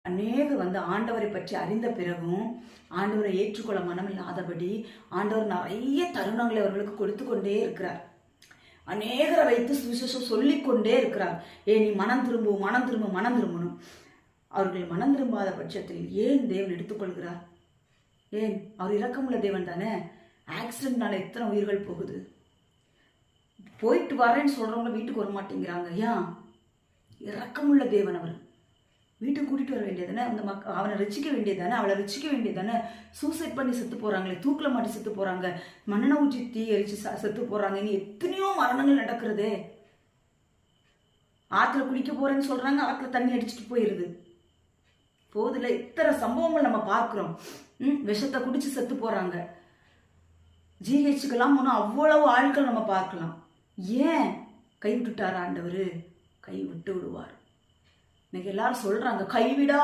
ஆண்டவரை பற்றி அறிந்த பிறகும் ஆண்டவரை ஏற்றுக்கொள்ள மனம் இல்லாதபடி ஆண்டவர் நிறைய தருணங்களை அவர்களுக்கு கொடுத்து கொண்டே இருக்கிறார். அநேகரை வைத்து சுவிசேஷம் சொல்லிக்கொண்டே இருக்கிறார். நீ மனம் திரும்பு, மனம் திரும்ப, மனம் திரும்பணும். அவர்கள் மனம் திரும்பாத பட்சத்தில் ஏன் தேவன் எடுத்துக்கொள்கிறார்? ஏன்? அவர் இரக்கமுள்ள தேவன் தானே. ஆக்சிடென்ட்னால எத்தனை உயிர்கள் போகுது. போயிட்டு வரேன்னு சொல்றவங்க வீட்டுக்கு வர மாட்டேங்கிறாங்க. ஏன்? இரக்கமுள்ள தேவன். அவர் வீட்டுக்கு கூட்டிட்டு வர வேண்டியதானே, அந்த அவனை ரசிக்க வேண்டியதானே, அவளை ரசிக்க வேண்டியதானே. சூசைட் பண்ணி செத்து போறாங்களே, தூக்கில மாட்டி செத்து போறாங்க, மண்ணெண்ணெய் ஊற்றி தீ எரிச்சு செத்து போறாங்க. இனி எத்தனையோ மரணங்கள் நடக்கிறதே. ஆற்றுல குடிக்க போறேன்னு சொல்றாங்க, ஆற்றுல தண்ணி அடிச்சுட்டு போயிருது. போதுல இத்தனை சம்பவங்கள் நம்ம பார்க்கிறோம். விஷத்தை குடிச்சு செத்து போறாங்க. ஜிஹெச்சுக்கெல்லாம் போனால் அவ்வளவு ஆட்கள் நம்ம பார்க்கலாம். ஏன்? கை விட்டுட்டார் ஆண்டவர்? கை விட்டு விடுவார். இன்னைக்கு எல்லாரும் சொல்றாங்க கைவிடா